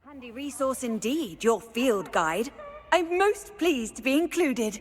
Handy resource indeed, your field guide. I'm most pleased to be included.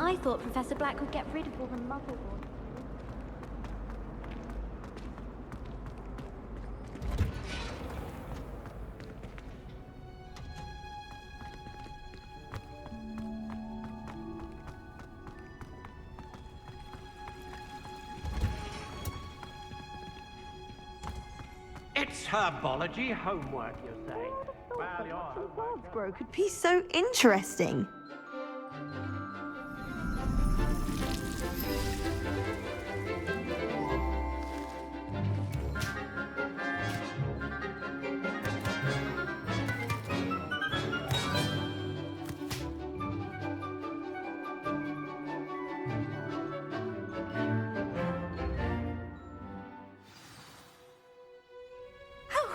I thought Professor Black would get rid of all the motherboard. It's herbology homework, you say? Well, your homework Bro could be so interesting.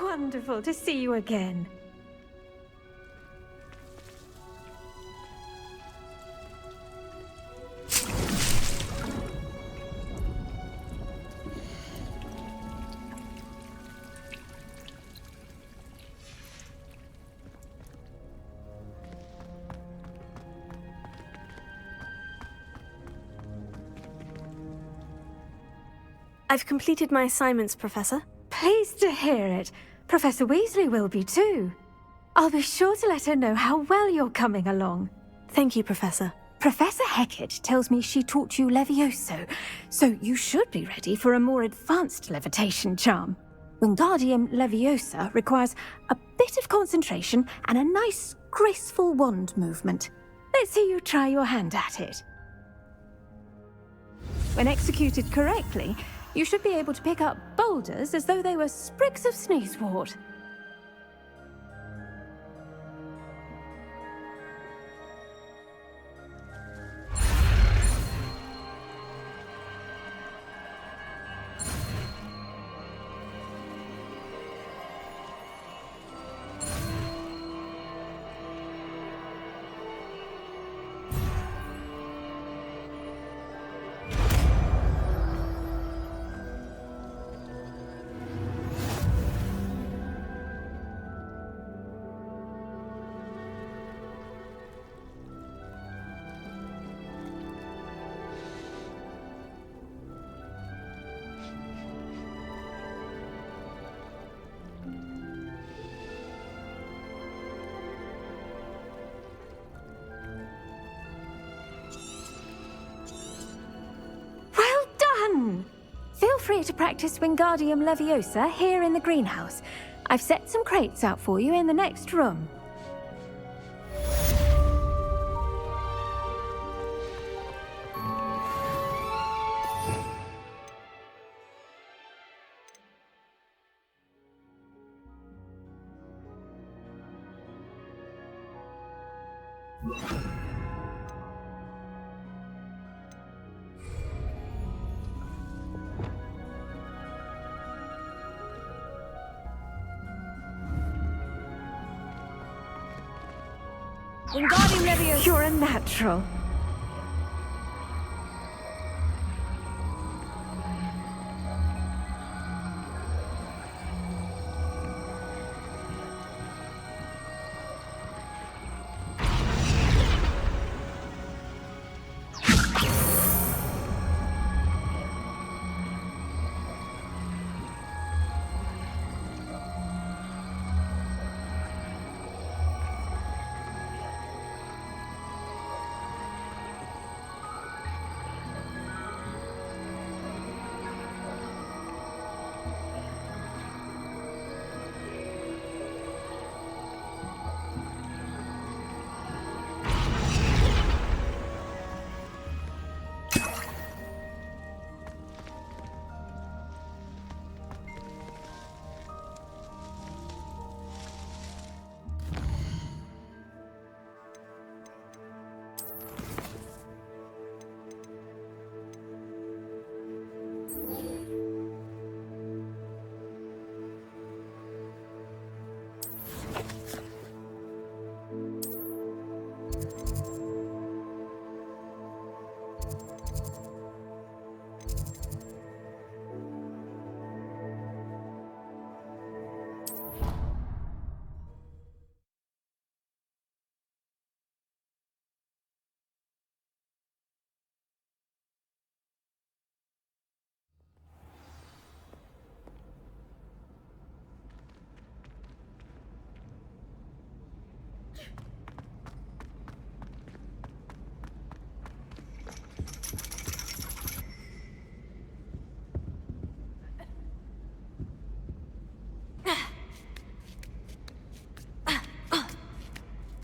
Wonderful to see you again. I've completed my assignments, Professor. Pleased to hear it. Professor Weasley will be too. I'll be sure to let her know how well you're coming along. Thank you, Professor. Professor Hecat tells me she taught you Levioso, so you should be ready for a more advanced levitation charm. Wingardium Leviosa requires a bit of concentration and a nice, graceful wand movement. Let's see you try your hand at it. When executed correctly, you should be able to pick up boulders as though they were sprigs of sneezewort. free to practice Wingardium Leviosa here in the greenhouse. I've set some crates out for you in the next room. Wingardium Leviosa. You're a natural.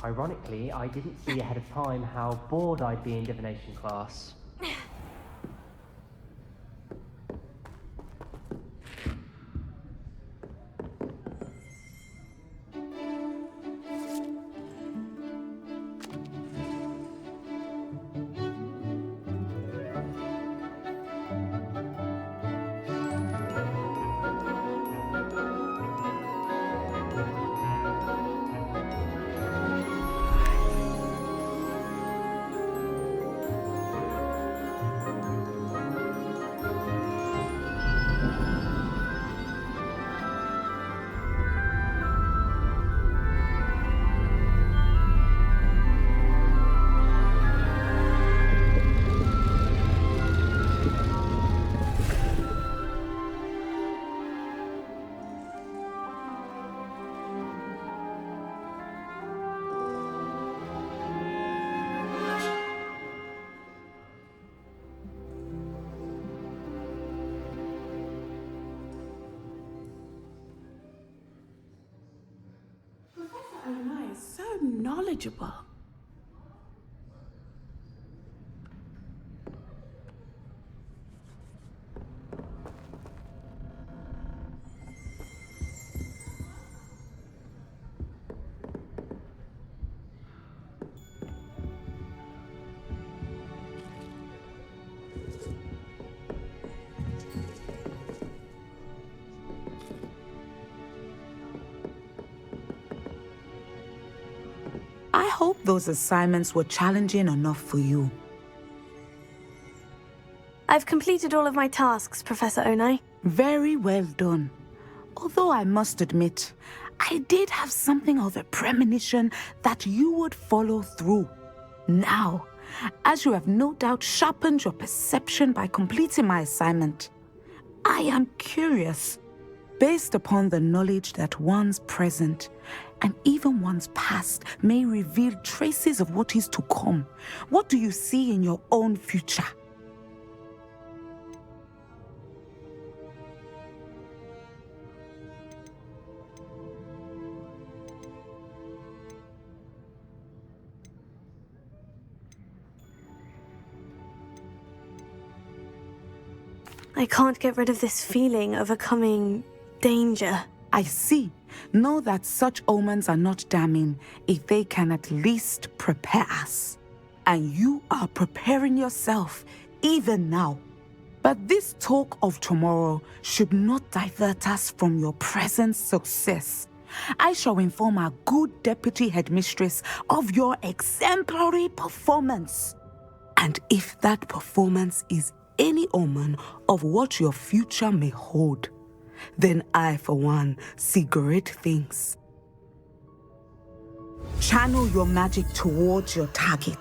Ironically, I didn't see ahead of time how bored I'd be in divination class. So knowledgeable. I hope those assignments were challenging enough for you. I've completed all of my tasks, Professor Onai. Very well done. Although I must admit, I did have something of a premonition that you would follow through. Now, as you have no doubt sharpened your perception by completing my assignment, I am curious, based upon the knowledge that one's present and even one's past may reveal traces of what is to come. What do you see in your own future? I can't get rid of this feeling of a coming danger. I see. Know that such omens are not damning if they can at least prepare us. And you are preparing yourself even now. But this talk of tomorrow should not divert us from your present success. I shall inform our good deputy headmistress of your exemplary performance. And if that performance is any omen of what your future may hold, then I, for one, see great things. Channel your magic towards your target.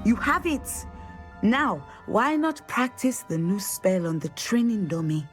You have it! Now, why not practice the new spell on the training dummy?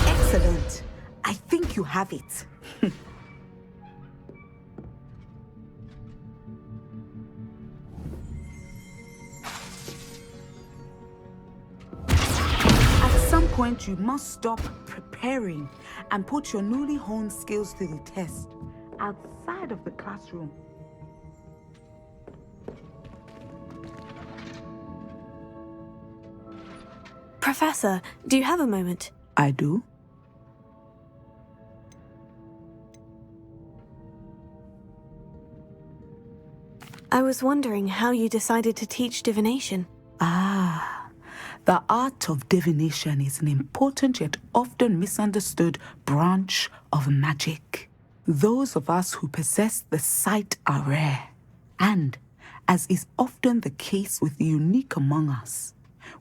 Excellent. I think you have it. At some point, you must stop preparing and put your newly honed skills to the test outside of the classroom. Professor, do you have a moment? I do. I was wondering how you decided to teach divination. The art of divination is an important yet often misunderstood branch of magic. Those of us who possess the sight are rare, and, as is often the case with the unique among us,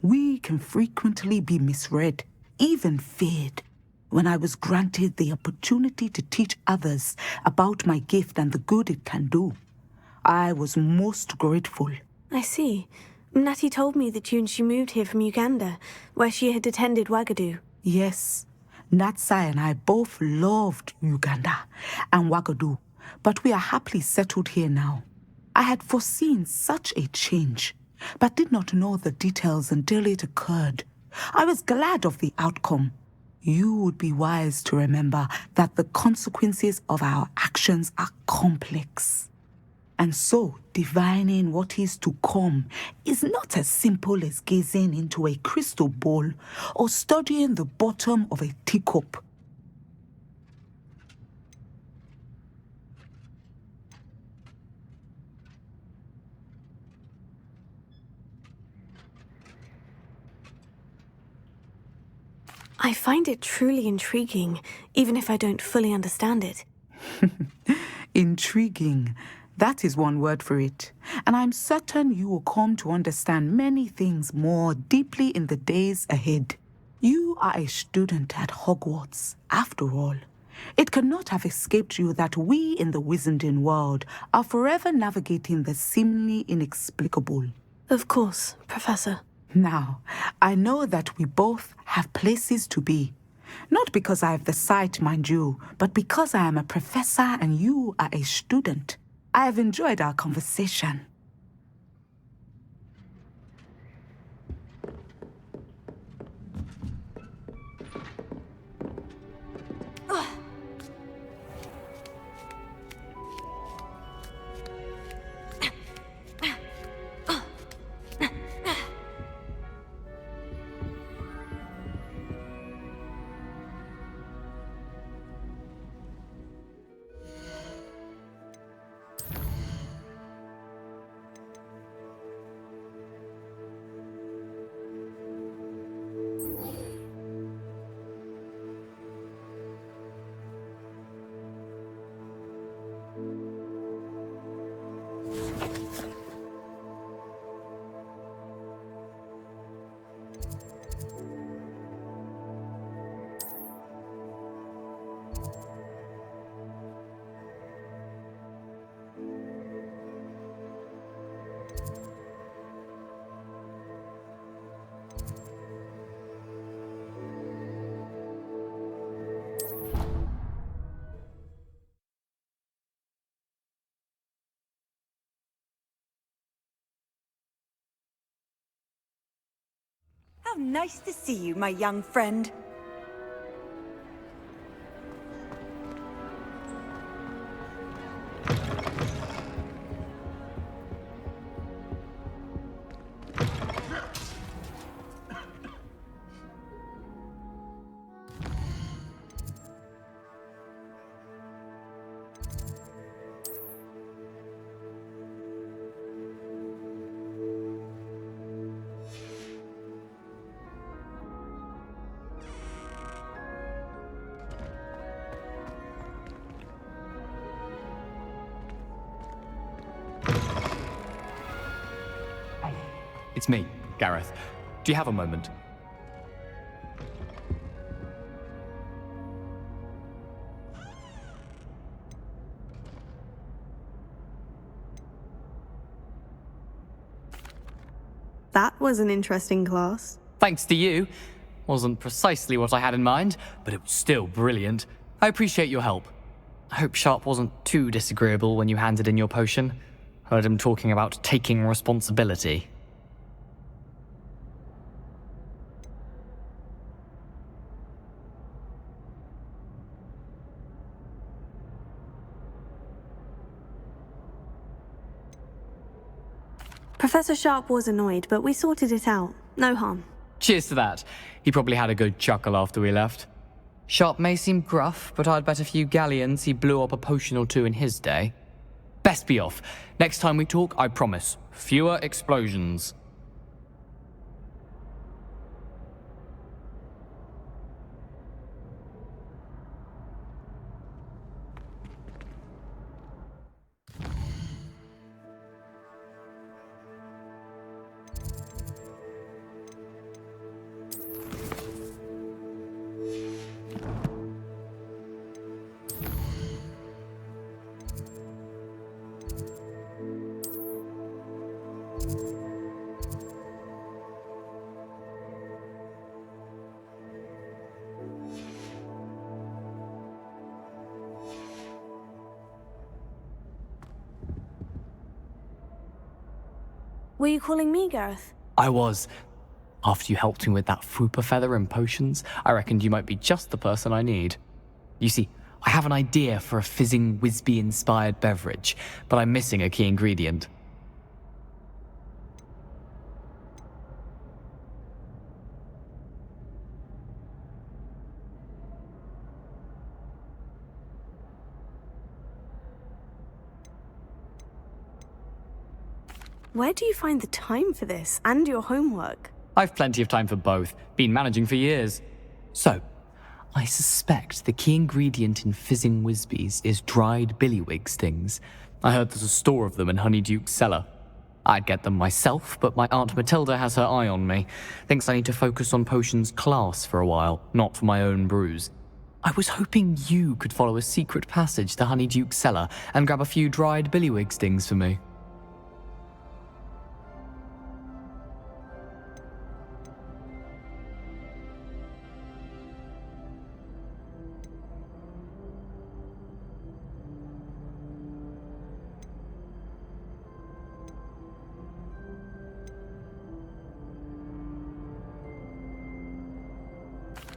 we can frequently be misread, even feared. When I was granted the opportunity to teach others about my gift and the good it can do, I was most grateful. I see. Natty told me that you and she moved here from Uganda, where she had attended Wagadu. Yes, Natsai and I both loved Uganda and Wagadu, but we are happily settled here now. I had foreseen such a change, but did not know the details until it occurred. I was glad of the outcome. You would be wise to remember that the consequences of our actions are complex. And so, divining what is to come is not as simple as gazing into a crystal ball or studying the bottom of a teacup. I find it truly intriguing, even if I don't fully understand it. Intriguing. That is one word for it. And I'm certain you will come to understand many things more deeply in the days ahead. You are a student at Hogwarts, after all. It cannot have escaped you that we in the wizarding world are forever navigating the seemingly inexplicable. Of course, Professor. Now, I know that we both have places to be. Not because I have the sight, mind you, but because I am a professor and you are a student. I have enjoyed our conversation. How nice to see you, my young friend. It's me, Gareth. Do you have a moment? That was an interesting class. Thanks to you. Wasn't precisely what I had in mind, but it was still brilliant. I appreciate your help. I hope Sharp wasn't too disagreeable when you handed in your potion. Heard him talking about taking responsibility. Professor Sharp was annoyed, but we sorted it out. No harm. Cheers to that. He probably had a good chuckle after we left. Sharp may seem gruff, but I'd bet a few galleons he blew up a potion or two in his day. Best be off. Next time we talk, I promise, fewer explosions. Were you calling me, Gareth? I was. After you helped me with that Fupa feather and potions, I reckoned you might be just the person I need. You see, I have an idea for a fizzing Wisby-inspired beverage, but I'm missing a key ingredient. Where do you find the time for this and your homework? I've plenty of time for both. Been managing for years. So, I suspect the key ingredient in fizzing Wisbies is dried billywig stings. I heard there's a store of them in Honeyduke's cellar. I'd get them myself, but my Aunt Matilda has her eye on me. Thinks I need to focus on potions class for a while, not for my own brews. I was hoping you could follow a secret passage to Honeyduke's cellar and grab a few dried billywig stings for me.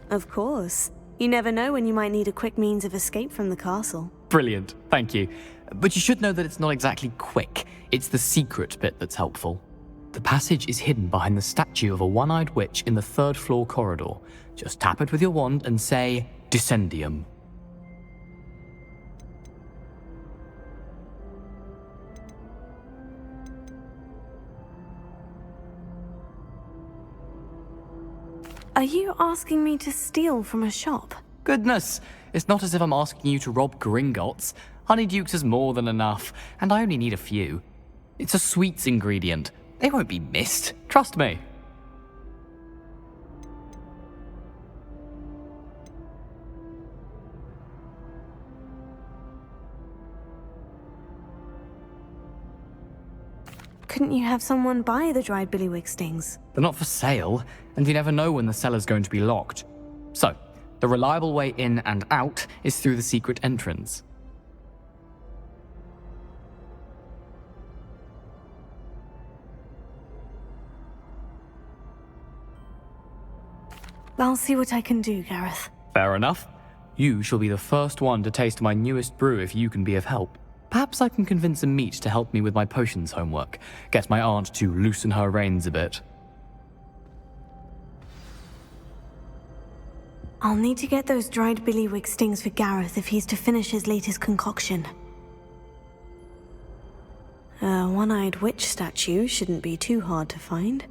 Of course. You never know when you might need a quick means of escape from the castle. Brilliant, thank you. But you should know that it's not exactly quick. It's the secret bit that's helpful. The passage is hidden behind the statue of a one-eyed witch in the third-floor corridor. Just tap it with your wand and say, Descendium. Are you asking me to steal from a shop? Goodness, it's not as if I'm asking you to rob Gringotts. Honeyduke's is more than enough, and I only need a few. It's a sweets ingredient. They won't be missed, trust me. Couldn't you have someone buy the dried billywig stings? They're not for sale, and you never know when the cellar's going to be locked. So, the reliable way in and out is through the secret entrance. I'll see what I can do, Gareth. Fair enough. You shall be the first one to taste my newest brew if you can be of help. Perhaps I can convince a meat to help me with my potions homework. Get my aunt to loosen her reins a bit. I'll need to get those dried billywig stings for Gareth if he's to finish his latest concoction. A one-eyed witch statue shouldn't be too hard to find.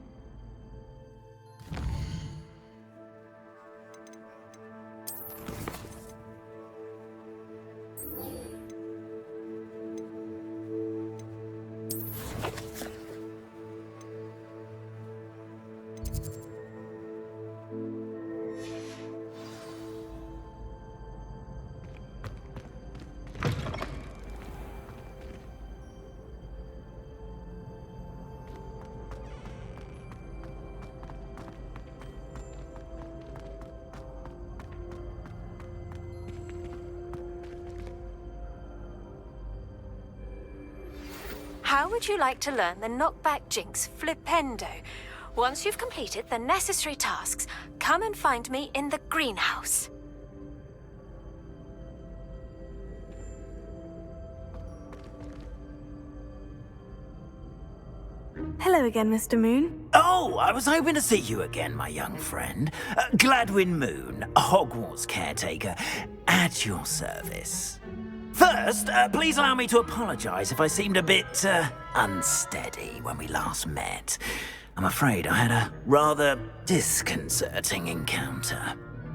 How would you like to learn the knockback jinx flipendo? Once you've completed the necessary tasks, come and find me in the greenhouse. Hello again, Mr. Moon. Oh, I was hoping to see you again, my young friend. Gladwin Moon, Hogwarts caretaker, at your service. First, please allow me to apologize if I seemed a bit, unsteady when we last met. I'm afraid I had a rather disconcerting encounter.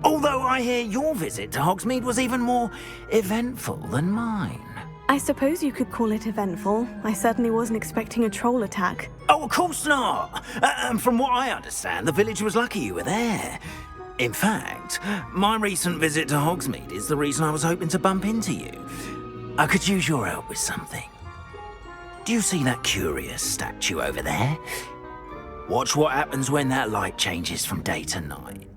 Although I hear your visit to Hogsmeade was even more eventful than mine. I suppose you could call it eventful. I certainly wasn't expecting a troll attack. Oh, of course not. From what I understand, the village was lucky you were there. In fact, my recent visit to Hogsmeade is the reason I was hoping to bump into you. I could use your help with something. Do you see that curious statue over there? Watch what happens when that light changes from day to night.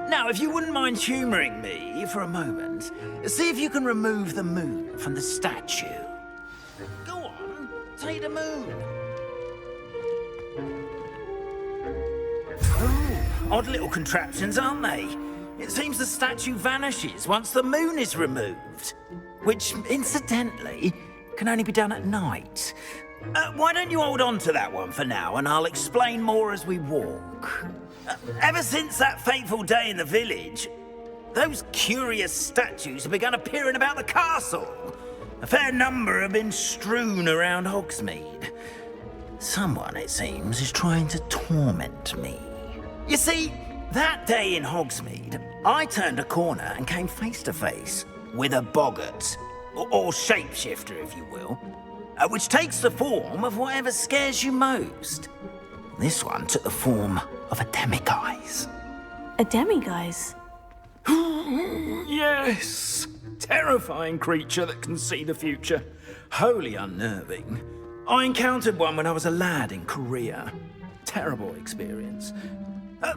Now, if you wouldn't mind humouring me for a moment, see if you can remove the moon from the statue. Go on, take the moon. Oh, odd little contraptions, aren't they? It seems the statue vanishes once the moon is removed, which, incidentally, can only be done at night. Why don't you hold on to that one for now, and I'll explain more as we walk. Ever since that fateful day in the village, those curious statues have begun appearing about the castle. A fair number have been strewn around Hogsmeade. Someone, it seems, is trying to torment me. You see, that day in Hogsmeade, I turned a corner and came face to face with a boggart, or shapeshifter, if you will, which takes the form of whatever scares you most. This one took the form of a demiguise. A demiguise? Yes! Terrifying creature that can see the future. Wholly unnerving. I encountered one when I was a lad in Korea. Terrible experience.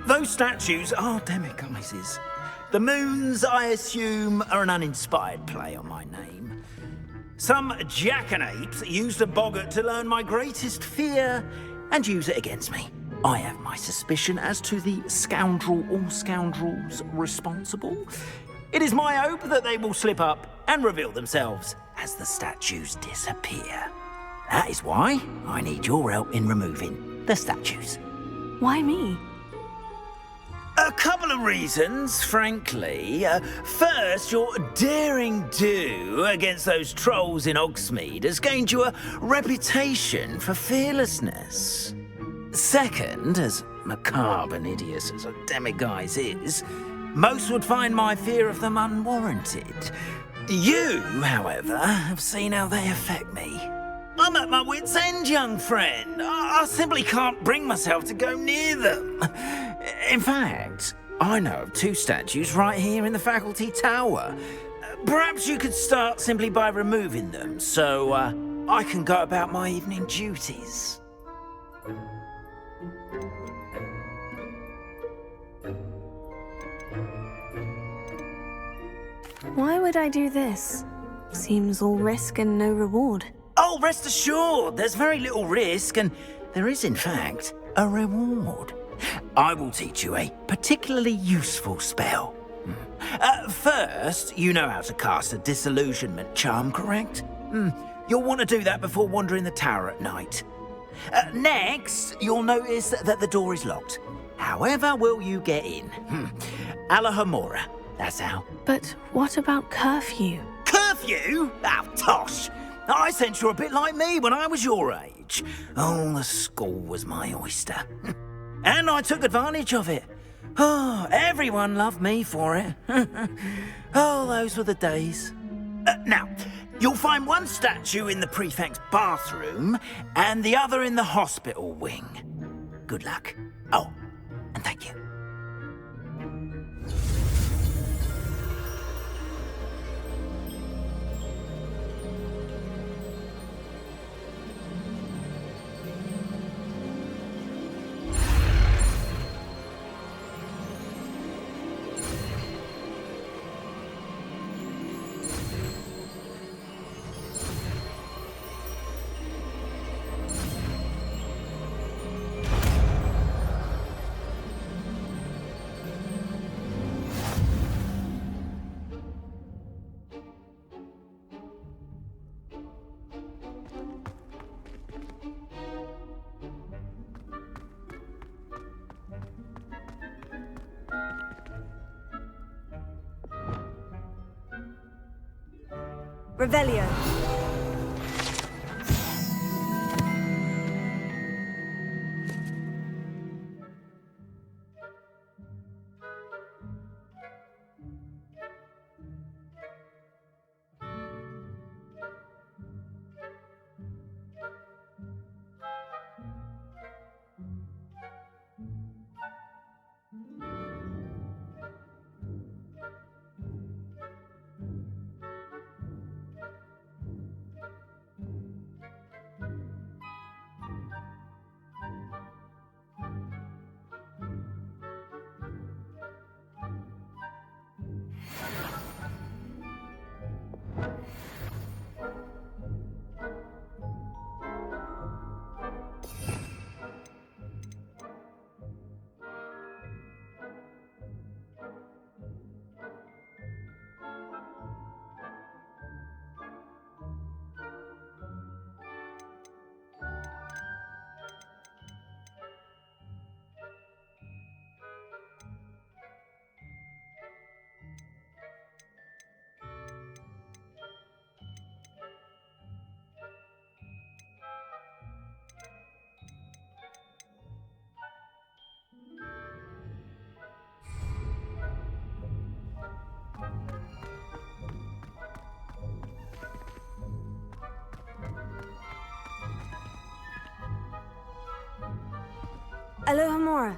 Those statues are demiguises. The moons, I assume, are an uninspired play on my name. Some jackanapes used a boggart to learn my greatest fear and use it against me. I have my suspicion as to the scoundrel or scoundrels responsible. It is my hope that they will slip up and reveal themselves as the statues disappear. That is why I need your help in removing the statues. Why me? A couple of reasons, frankly. First, your daring do against those trolls in Hogsmeade has gained you a reputation for fearlessness. Second, as macabre and hideous as a demiguise is, most would find my fear of them unwarranted. You, however, have seen how they affect me. I'm at my wit's end, young friend. I simply can't bring myself to go near them. In fact, I know of two statues right here in the faculty tower. Perhaps you could start simply by removing them, so I can go about my evening duties. Why would I do this? Seems all risk and no reward. Oh, rest assured, there's very little risk, and there is, in fact, a reward. I will teach you a particularly useful spell. First, you know how to cast a disillusionment charm, correct? You'll want to do that before wandering the tower at night. Next, you'll notice that the door is locked. However will you get in? Alahomora, that's how. But what about curfew? Curfew? Oh, tosh! I sense you're a bit like me when I was your age. Oh, the school was my oyster. And I took advantage of it. Oh, everyone loved me for it. Oh, those were the days. Now, you'll find one statue in the prefect's bathroom and the other in the hospital wing. Good luck. Oh, and thank you. Revelio. Alohomora.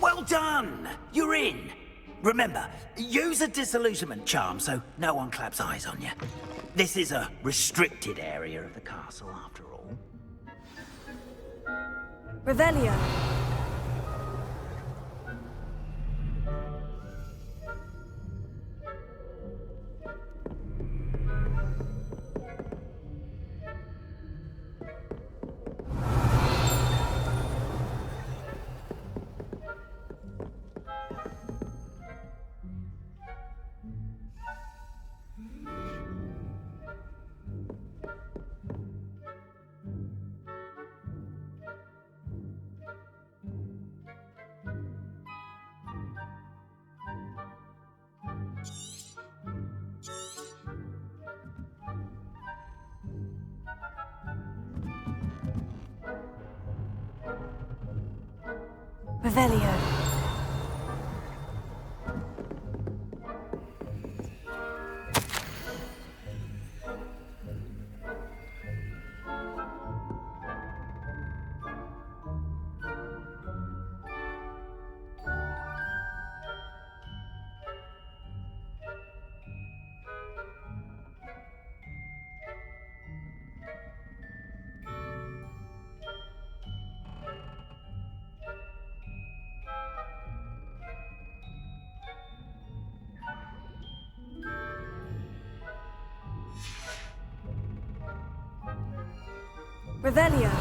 Well done! You're in. Remember, use a disillusionment charm so no one claps eyes on you. This is a restricted area of the castle, after all. Revelio. Revelio. Revelio.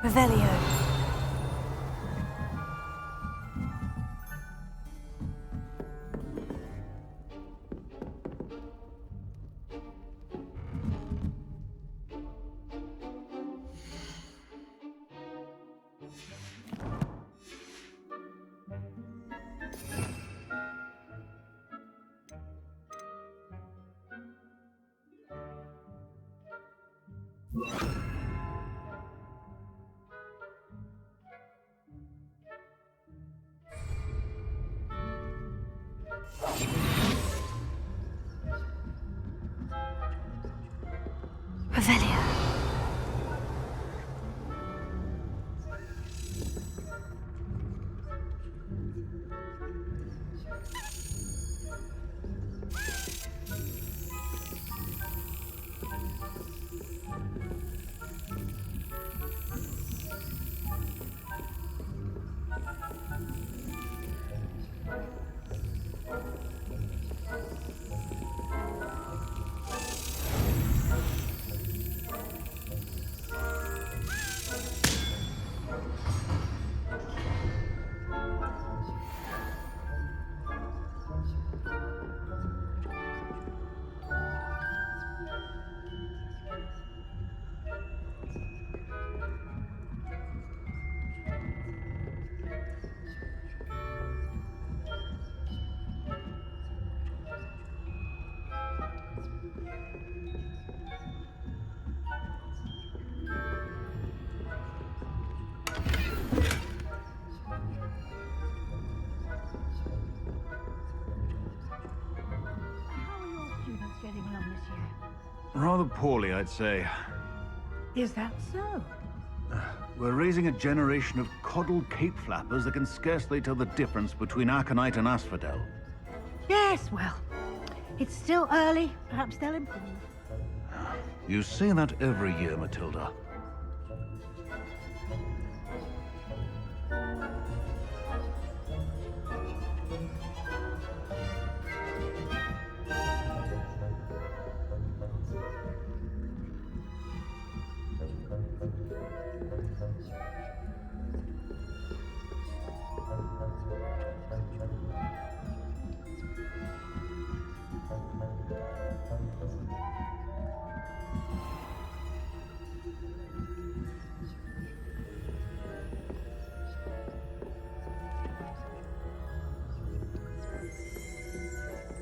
Revelio. Revelio. Rather poorly, I'd say. Is that so? We're raising a generation of coddled cape flappers that can scarcely tell the difference between aconite and asphodel. Yes, well, it's still early. Perhaps they'll improve. You say that every year, Matilda.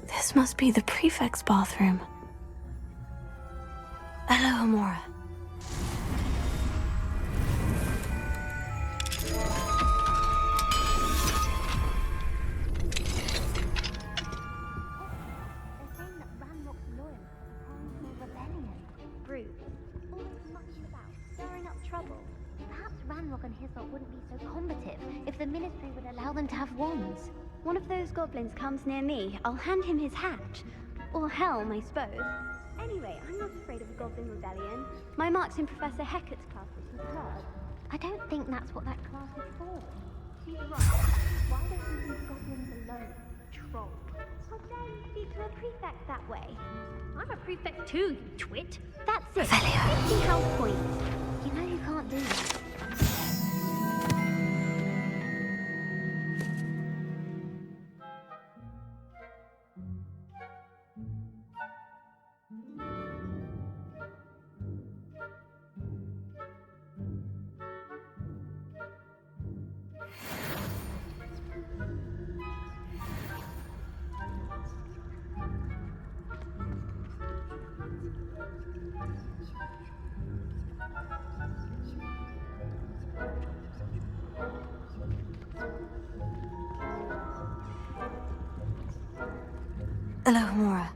This must be the prefect's bathroom. Hello, Amora. If the ministry would allow them to have wands. One of those goblins comes near me, I'll hand him his hat. Or helm, I suppose. Anyway, I'm not afraid of a goblin rebellion. My mark's in Professor Hecat's class, which you've heard. I don't think that's what that class is for. She's right. Why don't you leave goblins alone, troll? How dare you speak to a prefect that way? I'm a prefect too, you twit. That's it. 50 health points. You know you can't do that. Hello, Amora.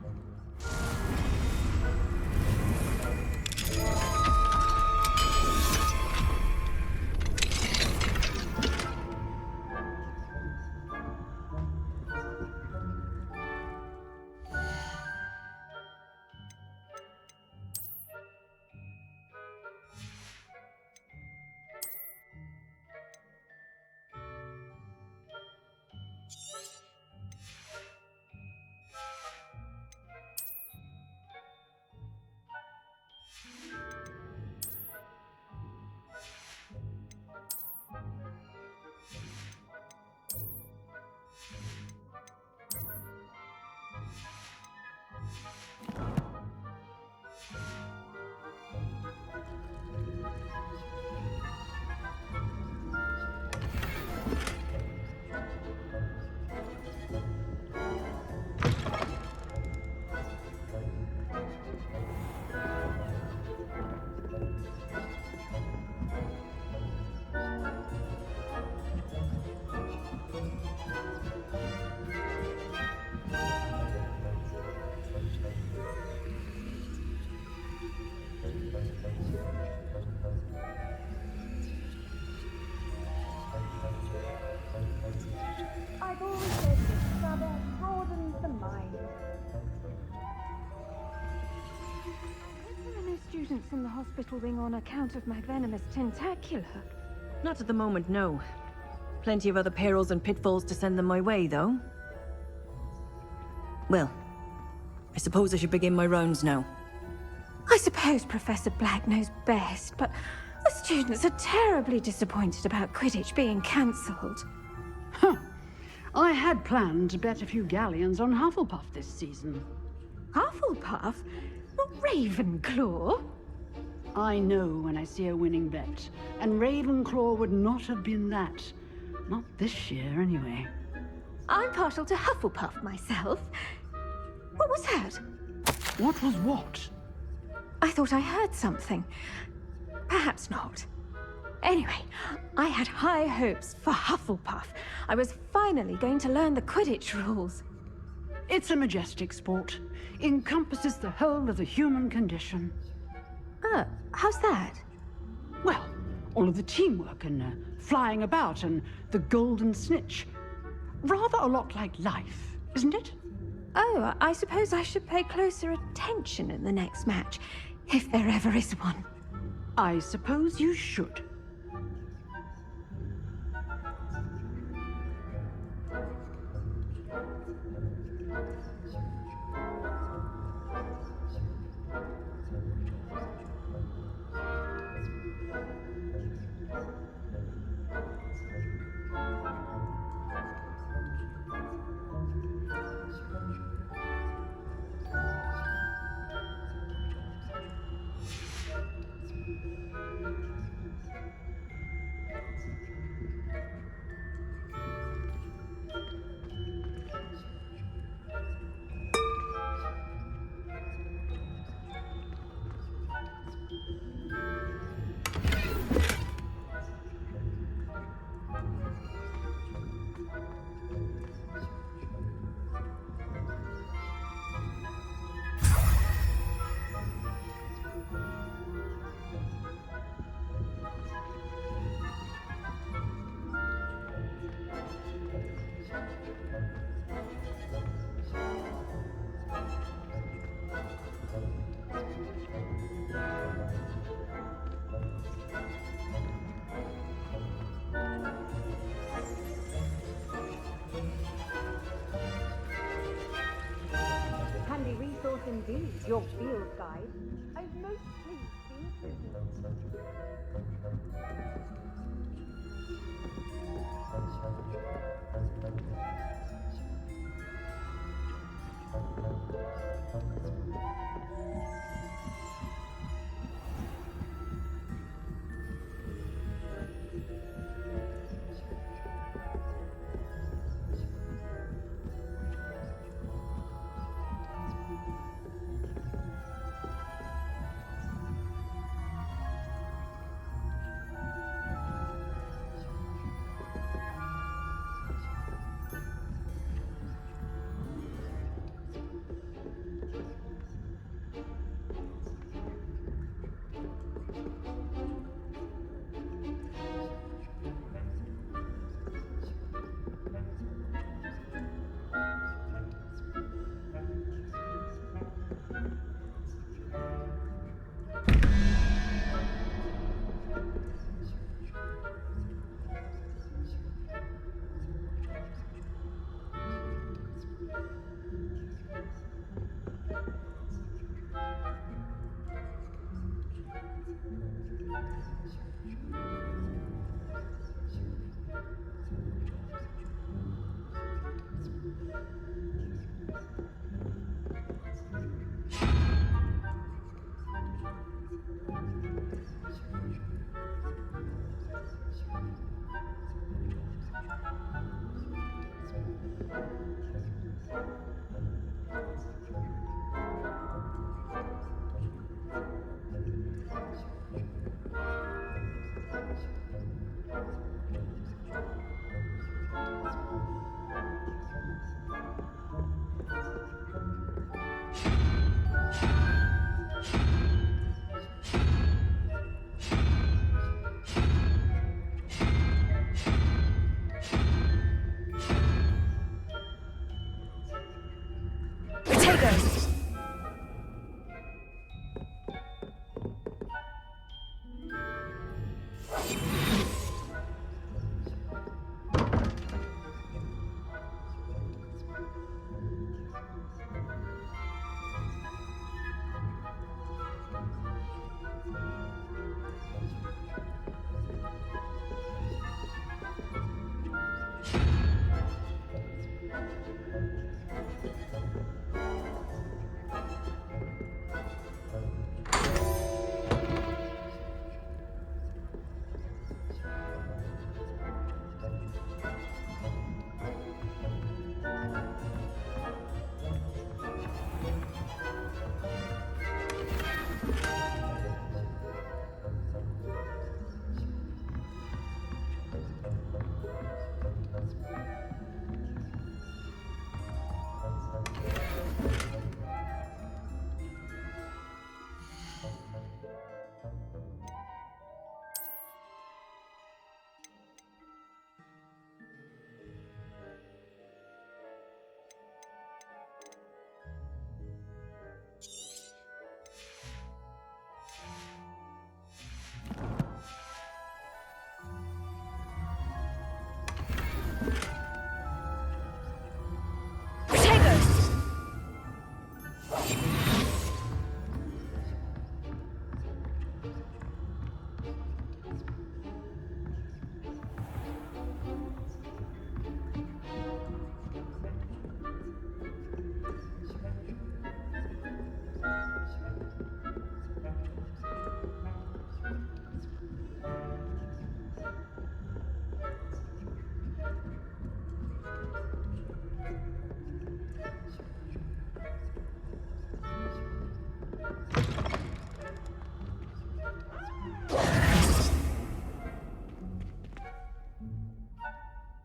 I've always said this brother broadens the mind. I hope there are no students in the hospital wing on account of my venomous tentacular. Not at the moment, no. Plenty of other perils and pitfalls to send them my way, though. Well, I suppose I should begin my rounds now. I suppose Professor Black knows best, but the students are terribly disappointed about Quidditch being cancelled. Huh. I had planned to bet a few galleons on Hufflepuff this season. Hufflepuff? Not Ravenclaw? I know when I see a winning bet, and Ravenclaw would not have been that. Not this year, anyway. I'm partial to Hufflepuff myself. What was that? What was what? I thought I heard something. Perhaps not. Anyway, I had high hopes for Hufflepuff. I was finally going to learn the Quidditch rules. It's a majestic sport. Encompasses the whole of the human condition. How's that? Well, all of the teamwork and flying about and the golden snitch. Rather a lot like life, isn't it? Oh, I suppose I should pay closer attention in the next match, if there ever is one. I suppose you should. Handy resource indeed, your field guide. I'm most pleased to be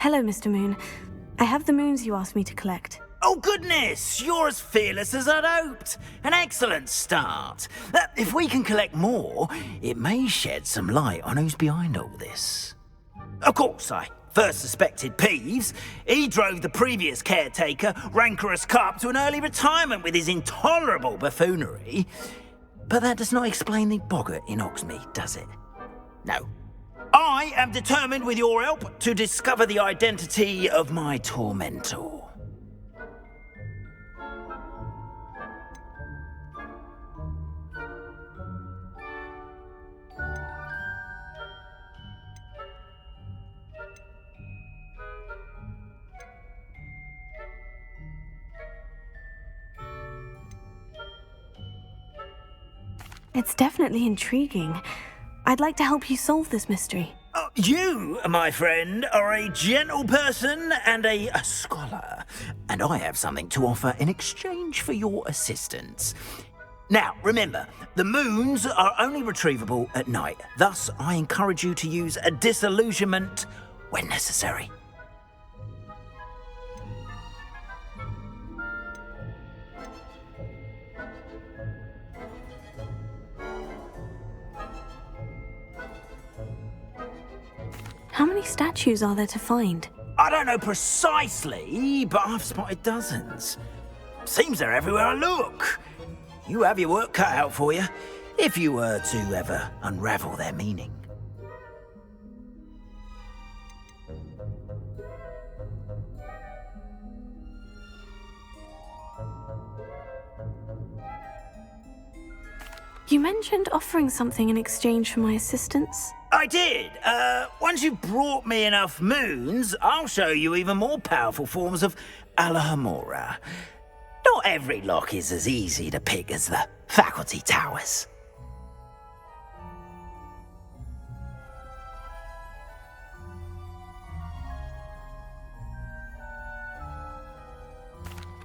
Hello, Mr. Moon. I have the moons you asked me to collect. Oh, goodness! You're as fearless as I'd hoped. An excellent start. If we can collect more, it may shed some light on who's behind all this. Of course, I first suspected Peeves. He drove the previous caretaker, Rancorous Carp, to an early retirement with his intolerable buffoonery. But that does not explain the boggart in Hogsmeade, does it? No. I am determined, with your help, to discover the identity of my tormentor. It's definitely intriguing. I'd like to help you solve this mystery. You, my friend, are a gentle person and a scholar, and I have something to offer in exchange for your assistance. Now, remember, the moons are only retrievable at night. Thus, I encourage you to use a disillusionment when necessary. How many statues are there to find? I don't know precisely, but I've spotted dozens. Seems they're everywhere I look. You have your work cut out for you, if you were to ever unravel their meaning. You mentioned offering something in exchange for my assistance? I did. Once you've brought me enough moons, I'll show you even more powerful forms of Alohomora. Not every lock is as easy to pick as the faculty towers.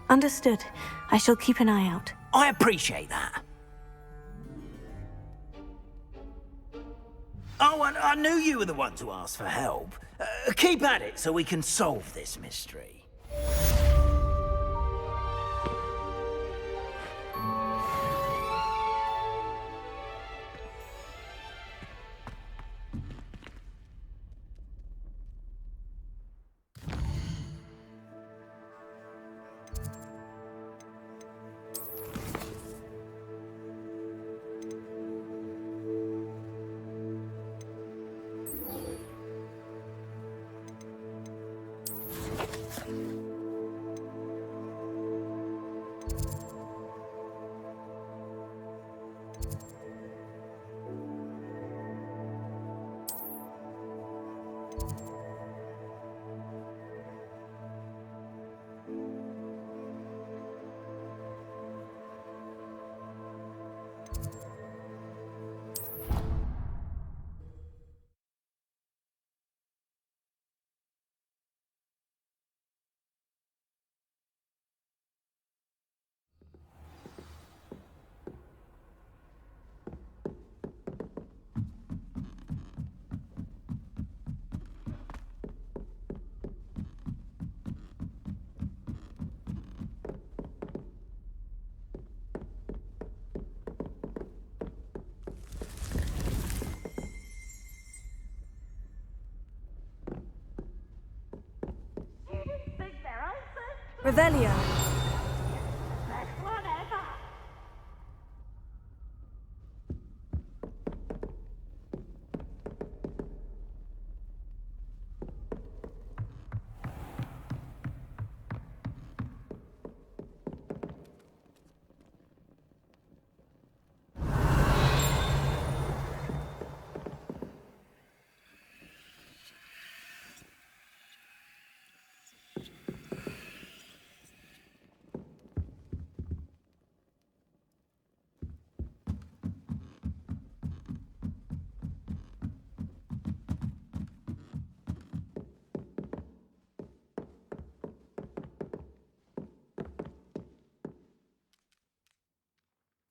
Understood. I shall keep an eye out. I appreciate that. Oh, and I knew you were the one to ask for help. Keep at it so we can solve this mystery. Revelio.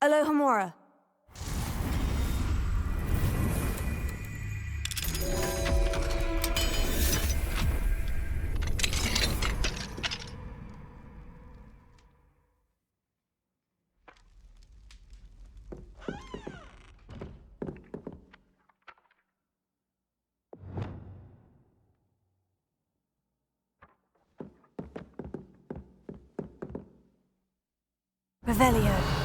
Alohomora. Revelio.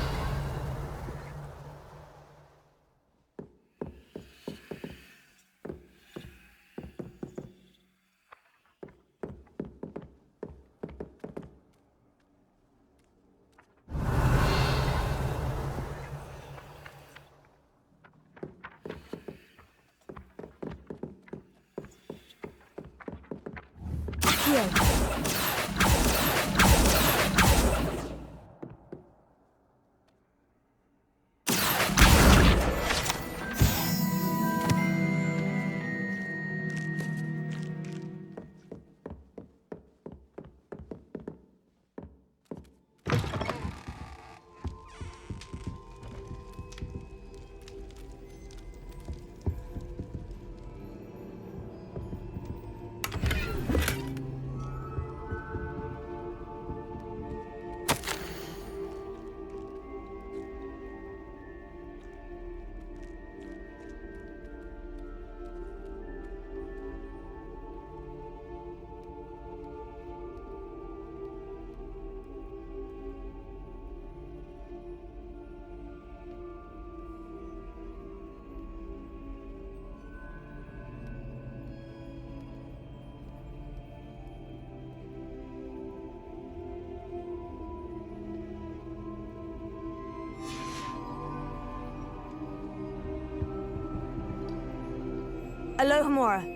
Alohomora.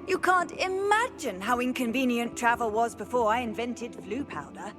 You can't imagine how inconvenient travel was before I invented flu powder.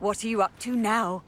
What are you up to now?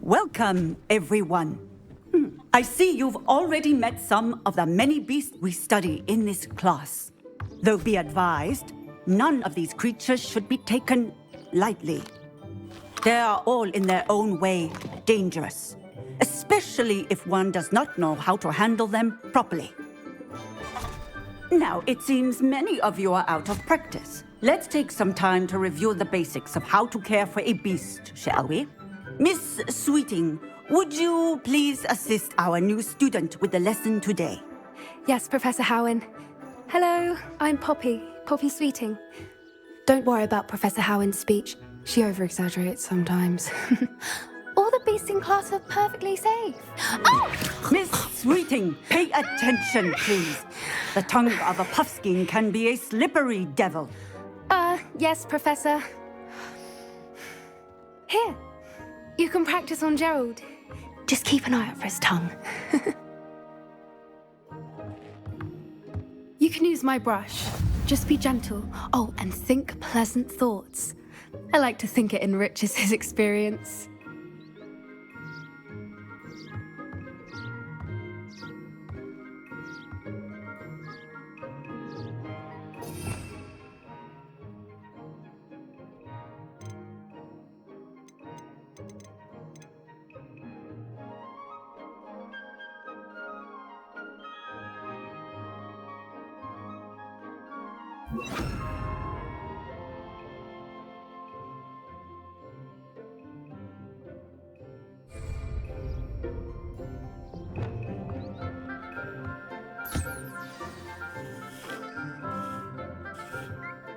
Welcome, everyone. I see you've already met some of the many beasts we study in this class. Though be advised, none of these creatures should be taken lightly. They are all in their own way dangerous, especially if one does not know how to handle them properly. Now, it seems many of you are out of practice. Let's take some time to review the basics of how to care for a beast, shall we? Miss Sweeting, would you please assist our new student with the lesson today? Yes, Professor Howen. Hello, I'm Poppy Sweeting. Don't worry about Professor Howen's speech. She over-exaggerates sometimes. All the beasts in class are perfectly safe. Oh! Miss Sweeting, pay attention, please. The tongue of a puffskein can be a slippery devil. Yes, Professor. Here, you can practice on Gerald. Just keep an eye out for his tongue. You can use my brush. Just be gentle. Oh, and think pleasant thoughts. I like to think it enriches his experience.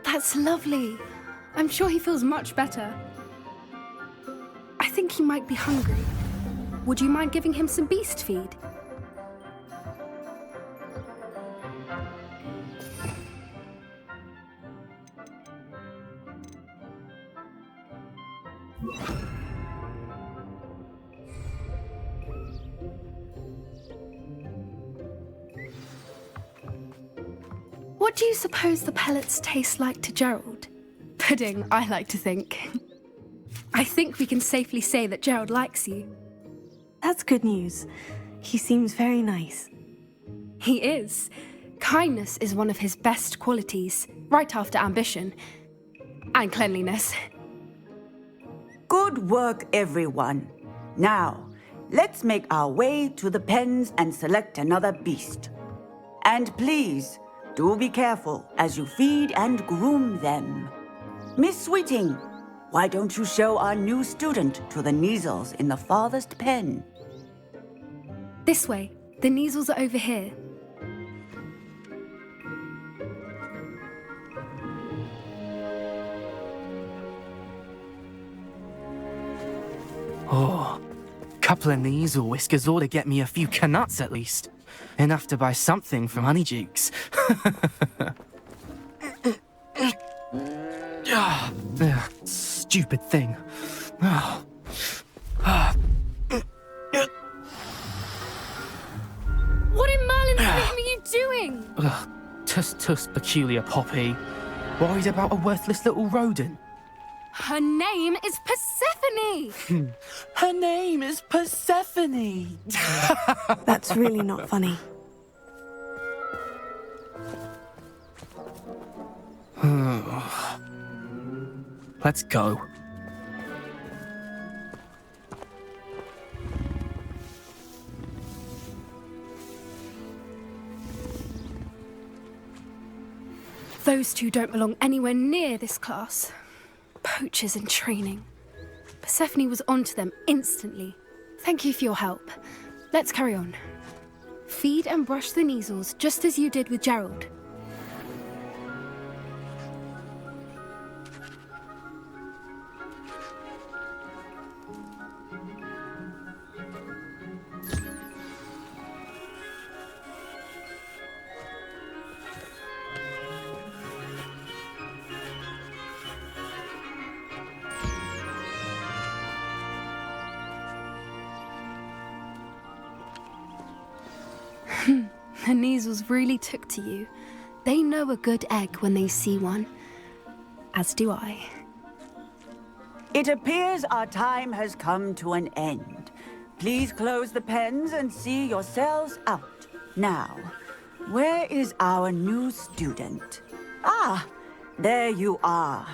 That's lovely. I'm sure he feels much better. I think he might be hungry. Would you mind giving him some beast feed? What do you suppose the pellets taste like to Gerald? Pudding, I like to think. I think we can safely say that Gerald likes you. That's good news. He seems very nice. He is. Kindness is one of his best qualities, right after ambition. And cleanliness. Good work, everyone. Now, let's make our way to the pens and select another beast. And please, do be careful as you feed and groom them. Miss Sweeting, why don't you show our new student to the Neasels in the farthest pen? This way. The Neasels are over here. Oh, couple of Neasel whiskers ought to get me a few canuts at least. Enough to buy something from Honeydukes. Stupid thing. What in Merlin's name are you doing? Tuss, peculiar Poppy. Worried about a worthless little rodent? Her name is Persephone! Her name is Persephone! That's really not funny. Let's go. Those two don't belong anywhere near this class. Poachers in training. Persephone was onto them instantly. Thank you for your help. Let's carry on. Feed and brush the Neasels just as you did with Gerald. The Neasels really took to you. They know a good egg when they see one. As do I. It appears our time has come to an end. Please close the pens and see yourselves out. Now, where is our new student? Ah, there you are.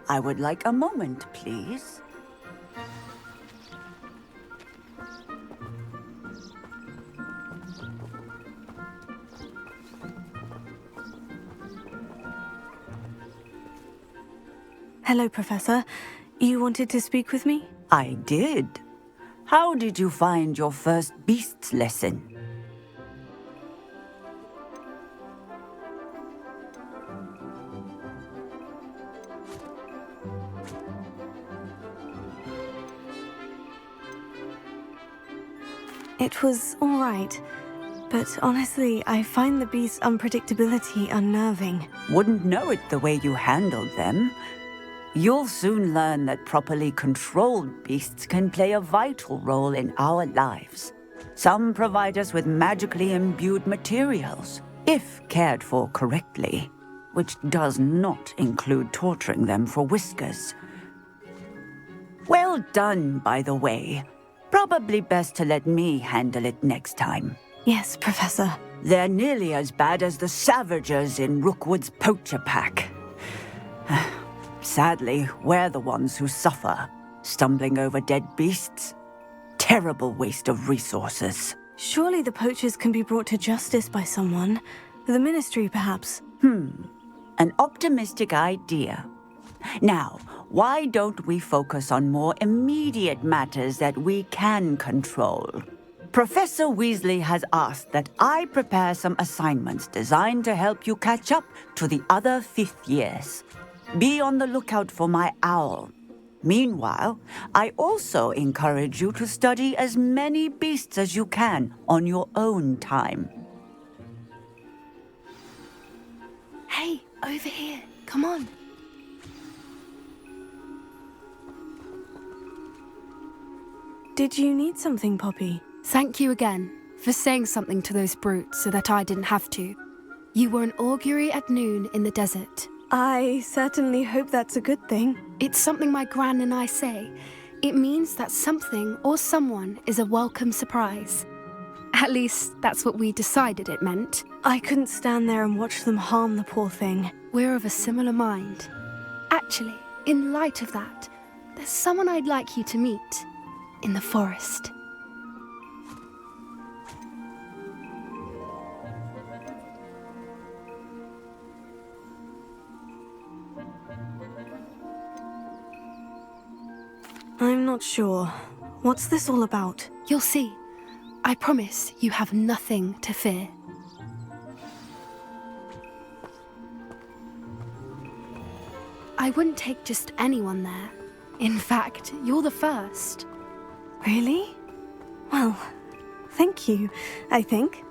I would like a moment, please. Hello, Professor. You wanted to speak with me? I did. How did you find your first beasts lesson? It was all right. But honestly, I find the beast's unpredictability unnerving. Wouldn't know it the way you handled them. You'll soon learn that properly controlled beasts can play a vital role in our lives. Some provide us with magically imbued materials, if cared for correctly, which does not include torturing them for whiskers. Well done, by the way. Probably best to let me handle it next time. Yes, Professor. They're nearly as bad as the Savagers in Rookwood's poacher pack. Sadly, we're the ones who suffer, stumbling over dead beasts. Terrible waste of resources. Surely the poachers can be brought to justice by someone. The Ministry, perhaps. An optimistic idea. Now, why don't we focus on more immediate matters that we can control? Professor Weasley has asked that I prepare some assignments designed to help you catch up to the other 5th years. Be on the lookout for my owl. Meanwhile, I also encourage you to study as many beasts as you can on your own time. Hey, over here. Come on. Did you need something, Poppy? Thank you again for saying something to those brutes so that I didn't have to. You were an augury at noon in the desert. I certainly hope that's a good thing. It's something my gran and I say. It means that something or someone is a welcome surprise. At least, that's what we decided it meant. I couldn't stand there and watch them harm the poor thing. We're of a similar mind. Actually, in light of that, there's someone I'd like you to meet. In the forest. I'm not sure. What's this all about? You'll see. I promise you have nothing to fear. I wouldn't take just anyone there. In fact, you're the first. Really? Well, thank you, I think.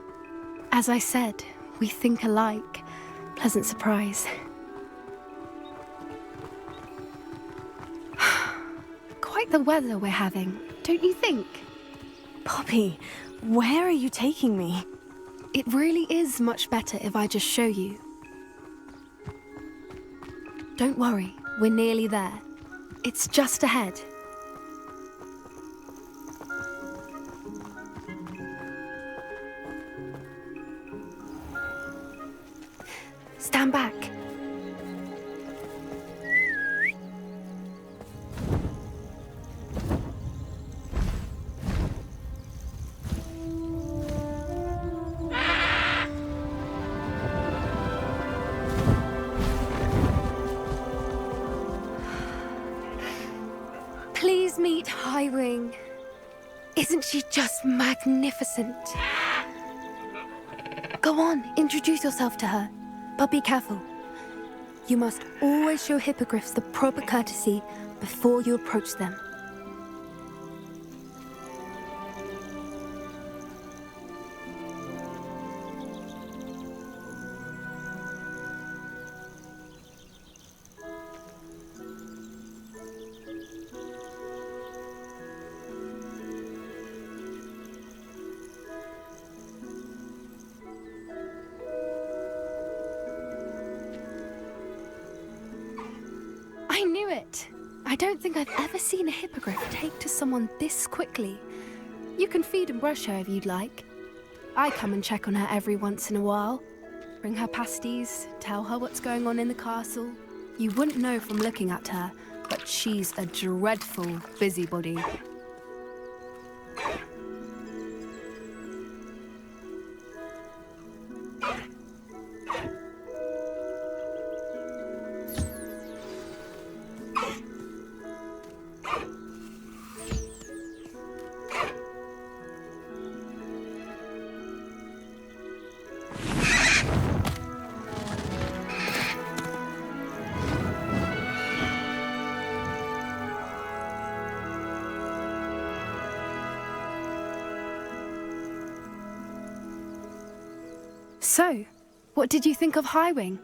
As I said, we think alike. Pleasant surprise. Quite the weather we're having, don't you think? Poppy, where are you taking me? It really is much better if I just show you. Don't worry, we're nearly there. It's just ahead. Stand back. Please meet Highwing. Isn't she just magnificent? Go on, introduce yourself to her. But be careful. You must always show hippogriffs the proper courtesy before you approach them. I knew it! I don't think I've ever seen a hippogriff take to someone this quickly. You can feed and brush her if you'd like. I come and check on her every once in a while. Bring her pasties, tell her what's going on in the castle. You wouldn't know from looking at her, but she's a dreadful busybody. So, what did you think of Highwing?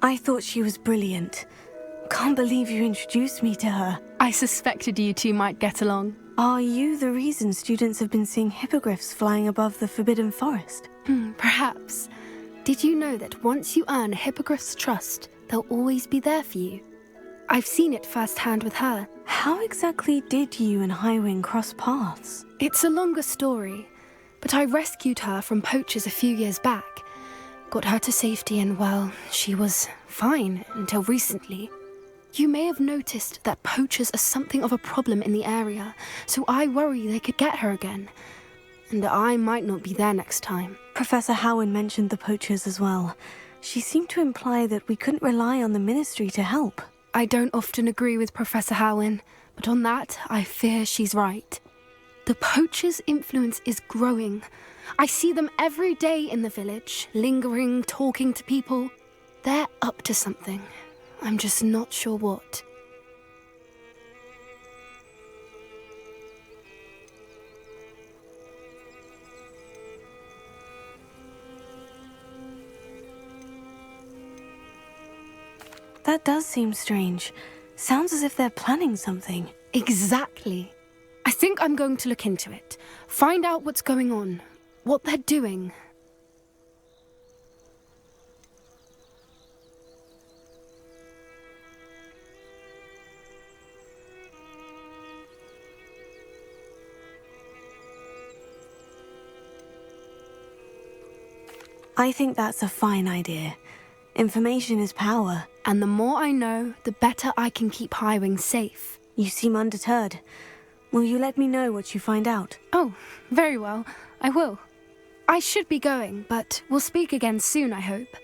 I thought she was brilliant. Can't believe you introduced me to her. I suspected you two might get along. Are you the reason students have been seeing hippogriffs flying above the Forbidden Forest? Perhaps. Did you know that once you earn a hippogriff's trust, they'll always be there for you? I've seen it firsthand with her. How exactly did you and Highwing cross paths? It's a longer story, but I rescued her from poachers a few years back. Got her to safety and, well, she was fine until recently. You may have noticed that poachers are something of a problem in the area, so I worry they could get her again. And I might not be there next time. Professor Howin mentioned the poachers as well. She seemed to imply that we couldn't rely on the Ministry to help. I don't often agree with Professor Howin, but on that, I fear she's right. The poachers' influence is growing. I see them every day in the village, lingering, talking to people. They're up to something. I'm just not sure what. That does seem strange. Sounds as if they're planning something. Exactly. I think I'm going to look into it. Find out what's going on. What they're doing. I think that's a fine idea. Information is power. And the more I know, the better I can keep Highwing safe. You seem undeterred. Will you let me know what you find out? Oh, very well. I will. I should be going, but we'll speak again soon, I hope.